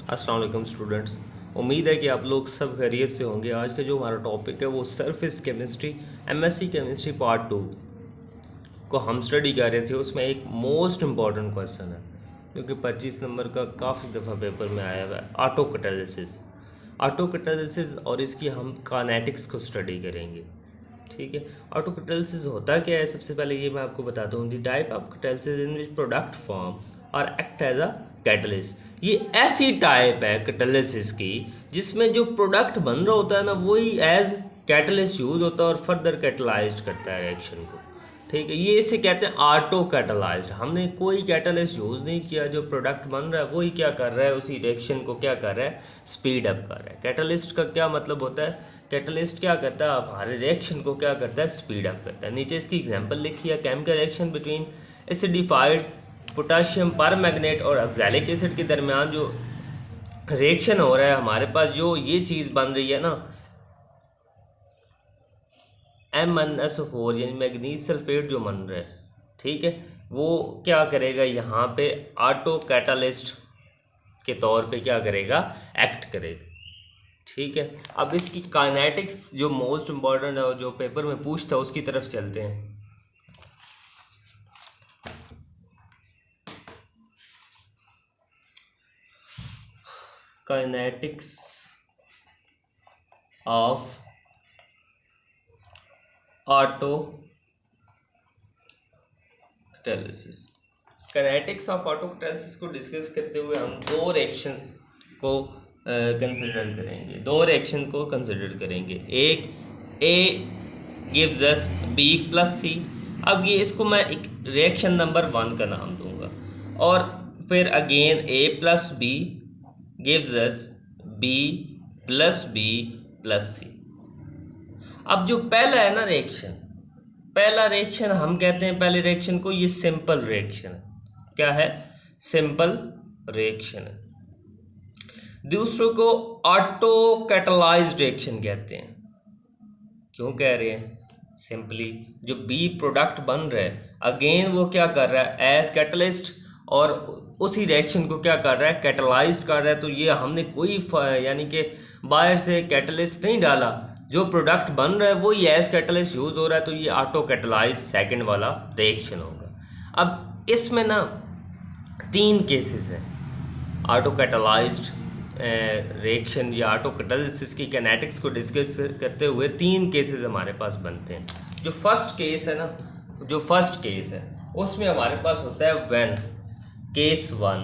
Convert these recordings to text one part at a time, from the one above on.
अस्सलाम वालेकुम स्टूडेंट्स। उम्मीद है कि आप लोग सब खैरियत से होंगे। आज का जो हमारा टॉपिक है वो surface chemistry MSc chemistry part 2 को हम स्टडी कर रहे थे। उसमें एक मोस्ट इम्पॉर्टेंट क्वेश्चन है जो कि 25 नंबर का काफ़ी दफ़ा पेपर में आया हुआ है, ऑटो कैटालिसिस और इसकी हम काइनेटिक्स को स्टडी करेंगे। ठीक है, ऑटो कैटालिसिस होता क्या है? सबसे पहले ये मैं आपको बताता हूँ। The type of catalysis in which product form और एक्ट एज अ कैटलिस्ट। ये ऐसी टाइप है कैटालिसिस की जिसमें जो प्रोडक्ट बन रहा होता है ना, वही एज कैटलिस्ट यूज होता है और फर्दर कैटलाइज करता है रिएक्शन को। ठीक है, ये इसे कहते हैं ऑटो कैटलाइज्ड। हमने कोई कैटलिस्ट यूज़ नहीं किया, जो प्रोडक्ट बन रहा है वही क्या कर रहा है, उसी रिएक्शन को क्या कर रहा है, स्पीड अप कर रहा है। कैटलिस्ट का क्या मतलब होता है? कैटलिस्ट क्या करता है, हमारे रिएक्शन को क्या करता है, स्पीड अप करता है। नीचे इसकी एग्जांपल लिखी है, chemical reaction between acidified potassium permanganate और ऑक्सैलिक एसिड के दरमियान जो रिएक्शन हो रहा है, हमारे पास जो ये चीज़ बन रही है ना, MnSO4 यानी मैग्नीज सल्फेट जो बन रहा है, ठीक है, वो क्या करेगा, यहाँ पे ऑटो कैटालिस्ट के तौर पे क्या करेगा, एक्ट करेगा। ठीक है, अब इसकी काइनेटिक्स जो मोस्ट इम्पॉर्टेंट है और जो पेपर में पूछता है उसकी तरफ चलते हैं। Kinetics of auto catalysis. Kinetics of auto catalysis को डिस्कस करते हुए हम दो रिएक्शंस को कंसिडर करेंगे। एक A gives us B plus C. अब ये इसको मैं एक रिएक्शन नंबर 1 का नाम दूंगा, और फिर again A plus B gives us B plus C. अब जो पहला है ना पहला रिएक्शन हम कहते हैं, पहले रिएक्शन को ये सिंपल रिएक्शन है। क्या है? सिंपल रिएक्शन है। दूसरों को ऑटो कैटालाइज्ड रिएक्शन कहते हैं। क्यों कह रहे हैं? सिंपली जो बी प्रोडक्ट बन रहा है, अगेन वो क्या कर रहा है, एज कैटलिस्ट, और उसी रिएक्शन को क्या कर रहा है, कैटलाइज्ड कर रहा है। तो ये हमने कोई यानी कि बाहर से कैटलिस्ट नहीं डाला, जो प्रोडक्ट बन रहा है वही एज कैटलिस्ट यूज हो रहा है, तो ये ऑटो कैटलाइज सेकंड वाला रिएक्शन होगा। अब इसमें ना 3 केसेस हैं ऑटो कैटलाइज्ड रिएक्शन या ऑटो कैटालिसिस की काइनेटिक्स को डिस्कस करते हुए 3 केसेस हमारे पास बनते हैं। जो फर्स्ट केस है उसमें हमारे पास होता है when case one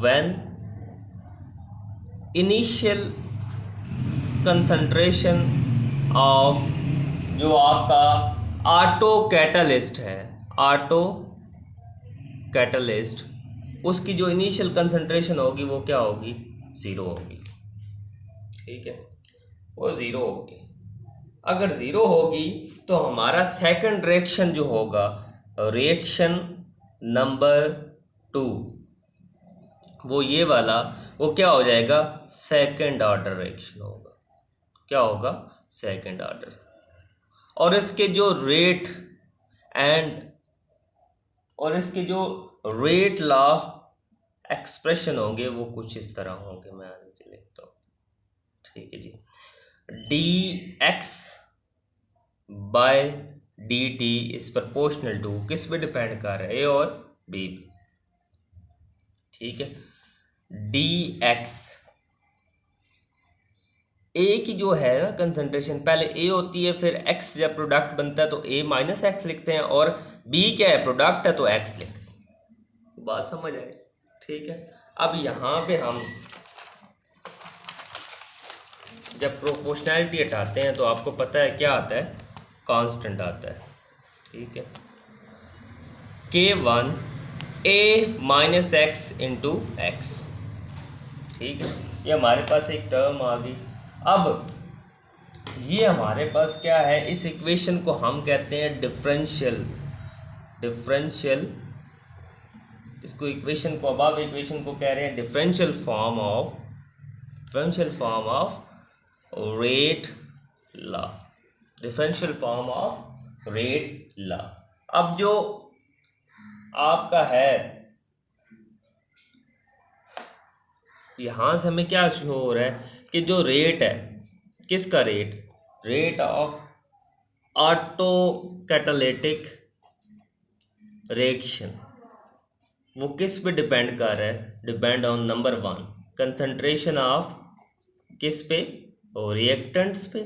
when initial concentration of जो आपका ऑटो कैटालिस्ट उसकी जो इनिशियल कंसंट्रेशन होगी वो क्या होगी, 0 होगी। ठीक है, वो 0 होगी। अगर 0 होगी तो हमारा सेकंड रिएक्शन जो होगा, रिएक्शन नंबर 2, वो ये वाला, वो क्या हो जाएगा, सेकंड ऑर्डर रिएक्शन होगा। क्या होगा? Second order. और इसके जो रेट लॉ एक्सप्रेशन होंगे वो कुछ इस तरह होंगे। मैं नीचे लिखता हूँ। ठीक है जी, dx by dt is proportional to, किस पे डिपेंड कर रहा है, ए और बी। ठीक है, dx, ए की जो है ना कंसंट्रेशन, पहले ए होती है, फिर x जब प्रोडक्ट बनता है तो a माइनस एक्स लिखते हैं, और b क्या है, प्रोडक्ट है तो x लिखते हैं। बात समझ आए? ठीक है, अब यहाँ पे हम जब प्रोपोर्शनैलिटी हटाते हैं तो आपको पता है क्या आता है, कांस्टेंट आता है। ठीक है, k1 a minus x into x. ठीक है, ये हमारे पास एक टर्म आ गई। अब ये हमारे पास क्या है, इस इक्वेशन को हम कहते हैं डिफरेंशियल। इसको इक्वेशन को, अब इक्वेशन को कह रहे हैं differential form of rate law. अब जो आपका है यहाँ से हमें क्या शो हो रहा है कि जो रेट है, किसका rate, rate of auto catalytic reaction, वो किस पे डिपेंड कर रहा है, depend on number 1 concentration of, किस पे, और रिएक्टेंट्स पे।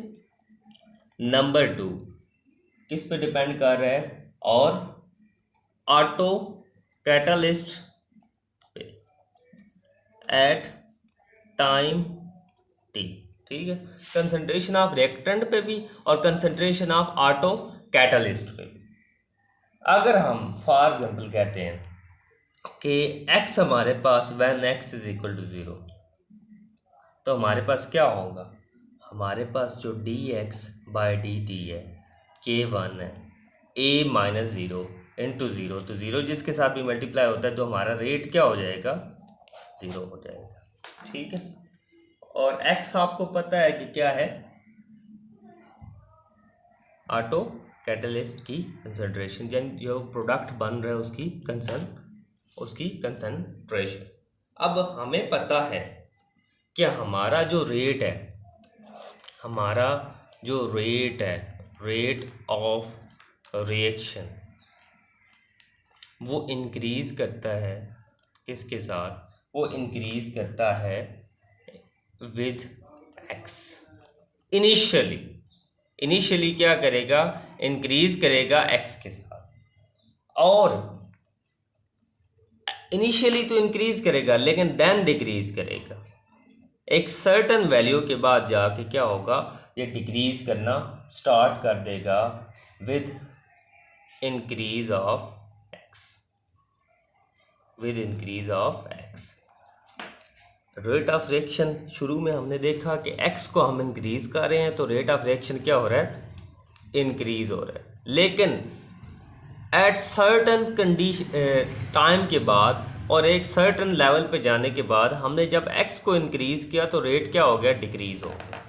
नंबर 2 किस पे डिपेंड कर रहा है, और ऑटो कैटालिस्ट पे एट टाइम टी। ठीक है, कंसंट्रेशन ऑफ रिएक्टेंट पे भी और कंसंट्रेशन ऑफ ऑटो कैटालिस्ट पे भी। अगर हम फॉर एग्जाम्पल कहते हैं कि x हमारे पास when x is equal to 0, तो हमारे पास क्या होगा, हमारे पास जो dx बाई dt है k1 है, a माइनस 0 इंटू 0, तो 0 जिसके साथ भी मल्टीप्लाई होता है तो हमारा रेट क्या हो जाएगा, 0 हो जाएगा। ठीक है, और x आपको पता है कि क्या है, ऑटो कैटलिस्ट की कंसंट्रेशन, यानी जो प्रोडक्ट बन रहा है उसकी कंसंट्रेशन। अब हमें पता है कि हमारा जो रेट है, रेट ऑफ रिएक्शन, वो इंक्रीज करता है किसके साथ, वो इंक्रीज करता है विद x। इनिशियली क्या करेगा, इंक्रीज करेगा x के साथ, और इनिशियली तो इंक्रीज करेगा लेकिन देन डिक्रीज करेगा। एक सर्टन वैल्यू के बाद जाके क्या होगा, ये डिक्रीज करना स्टार्ट कर देगा with increase of x। Rate of reaction शुरू में हमने देखा कि x को हम इंक्रीज कर रहे हैं तो रेट ऑफ रिएक्शन क्या हो रहा है, इंक्रीज हो रहा है। लेकिन एट सर्टन कंडीशन टाइम के बाद और एक सर्टन लेवल पे जाने के बाद हमने जब x को इंक्रीज किया तो रेट क्या हो गया, डिक्रीज हो गया।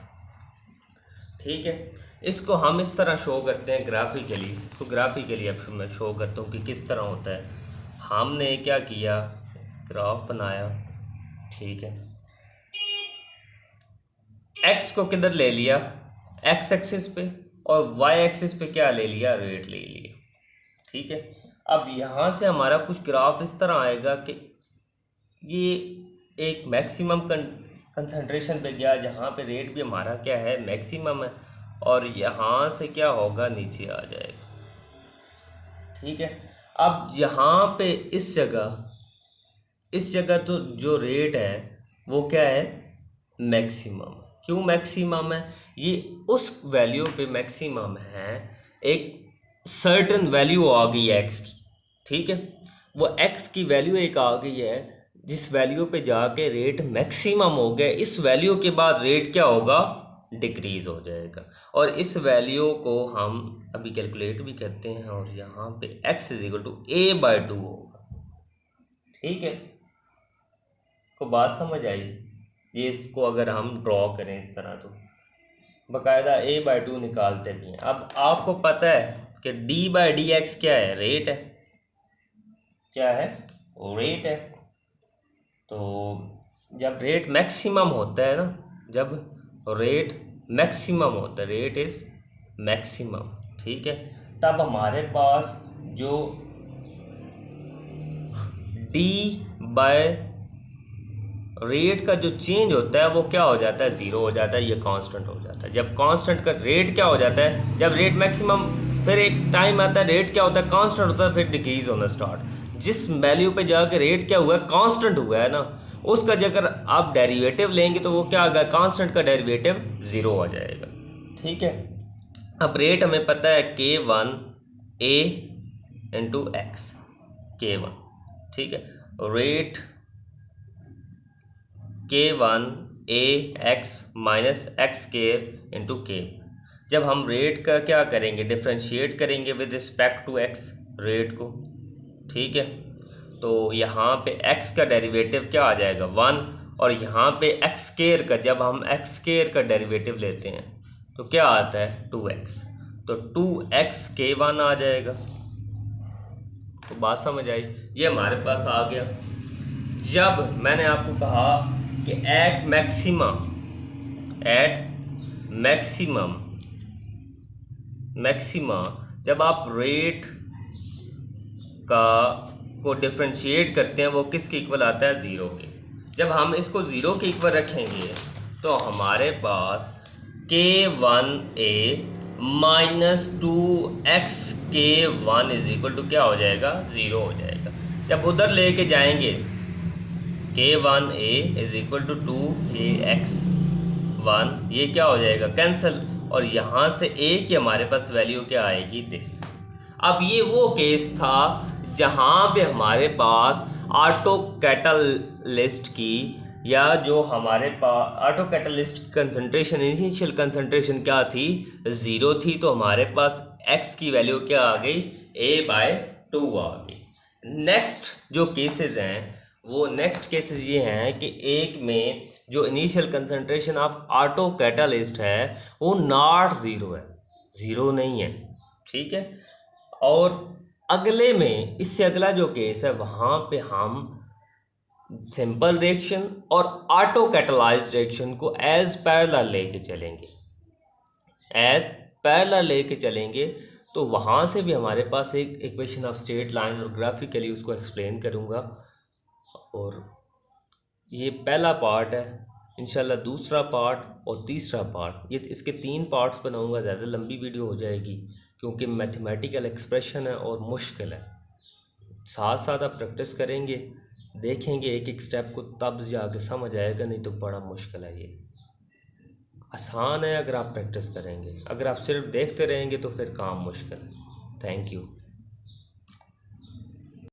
ठीक है, इसको हम इस तरह शो करते हैं ग्राफिकली। इसको ग्राफिकली अब मैं शो करता हूँ कि किस तरह होता है। हमने क्या किया, ग्राफ बनाया, ठीक है, x को किधर ले लिया, x एक्सिस पे, और y एक्सिस पे क्या ले लिया, रेट ले लिया। ठीक है, अब यहाँ से हमारा कुछ ग्राफ इस तरह आएगा कि ये एक मैक्सिमम कंसंट्रेशन पे गया जहाँ पे रेट भी हमारा क्या है, मैक्सिमम है, और यहाँ से क्या होगा, नीचे आ जाएगा। ठीक है, अब यहाँ पे इस जगह तो जो रेट है वो क्या है, मैक्सिमम। क्यों मैक्सिमम है, ये उस वैल्यू पे मैक्सिमम है, एक सर्टन वैल्यू आ गई है x की। ठीक है, वो x की वैल्यू एक आ गई है जिस वैल्यू पे जाके रेट मैक्सिमम हो गया। इस वैल्यू के बाद रेट क्या होगा, डिक्रीज हो जाएगा, और इस वैल्यू को हम अभी कैलकुलेट भी करते हैं, और यहाँ पे x is equal to a/2 होगा। ठीक है, को बात समझ आई। ये इसको अगर हम ड्रॉ करें इस तरह तो बाकायदा a/2 निकालते भी हैं। अब आपको पता है कि d/dx क्या है, रेट है, क्या है, वो रेट है। तो जब रेट मैक्सिमम होता है ना, जब रेट मैक्सिमम होता है, रेट इज मैक्सिमम, ठीक है, तब हमारे पास जो रेट का जो चेंज होता है वो क्या हो जाता है, 0 हो जाता है, ये कांस्टेंट हो जाता है। जब कांस्टेंट का रेट क्या हो जाता है, जब रेट मैक्सिमम, फिर एक टाइम आता है रेट क्या होता है, कांस्टेंट होता है, फिर डिक्रीज होना स्टार्ट। जिस वैल्यू पे जाकर रेट क्या हुआ है, कांस्टेंट हुआ है ना, उसका अगर आप डेरिवेटिव लेंगे तो वो क्या आ गया, कांस्टेंट का डेरिवेटिव 0 हो जाएगा। ठीक है, अब रेट हमें पता है k1 a into x, k1, ठीक है, rate k1 a x minus x square into k. जब हम रेट का क्या करेंगे, डिफ्रेंशिएट करेंगे with respect to x rate को। ठीक है, तो यहाँ पे x का डेरिवेटिव क्या आ जाएगा, 1, और यहाँ पे एक्स स्क्वायर का, जब हम एक्स स्क्वायर का डेरिवेटिव लेते हैं तो क्या आता है, 2x, तो 2x k1 आ जाएगा। तो बात समझ आई, ये हमारे पास आ गया। जब मैंने आपको कहा कि एट मैक्सिमा जब आप रेट को डिफ्रेंशिएट करते हैं वो किसके इक्वल आता है, ज़ीरो के। जब हम इसको ज़ीरो के इक्वल रखेंगे तो हमारे पास k1a minus 2xk1 is equal to क्या हो जाएगा, ज़ीरो हो जाएगा। जब उधर लेके जाएंगे k1a is equal to 2ax1, ये क्या हो जाएगा, कैंसिल, और यहाँ से a की हमारे पास वैल्यू क्या आएगी, दिस। अब ये वो केस था जहाँ पे हमारे पास ऑटो कैटलिस्ट की या जो हमारे पास auto catalyst concentration, initial concentration क्या थी, ज़ीरो थी, तो हमारे पास x की वैल्यू क्या आ गई, a/2 आ गई। नेक्स्ट जो केसेस हैं वो नेक्स्ट केसेस ये हैं कि एक में जो initial concentration of auto catalyst है वो नॉट ज़ीरो है, ज़ीरो नहीं है, ठीक है। और अगले में, इससे अगला जो केस है वहाँ पे हम सिंपल रिएक्शन और ऑटो कैटलाइज्ड रिएक्शन को एज पैरेलल लेके चलेंगे, तो वहाँ से भी हमारे पास एक इक्वेशन ऑफ स्ट्रेट लाइन और ग्राफिकली उसको एक्सप्लेन करूँगा। और ये पहला पार्ट है, इंशाल्लाह दूसरा पार्ट और तीसरा पार्ट, ये इसके 3 पार्ट्स बनाऊँगा, ज़्यादा लंबी वीडियो हो जाएगी क्योंकि मैथमेटिकल एक्सप्रेशन है और मुश्किल है। साथ साथ आप प्रैक्टिस करेंगे, देखेंगे एक एक स्टेप को, तब जाके समझ आएगा, नहीं तो बड़ा मुश्किल है। ये आसान है अगर आप प्रैक्टिस करेंगे, अगर आप सिर्फ देखते रहेंगे तो फिर काम मुश्किल है। Thank you.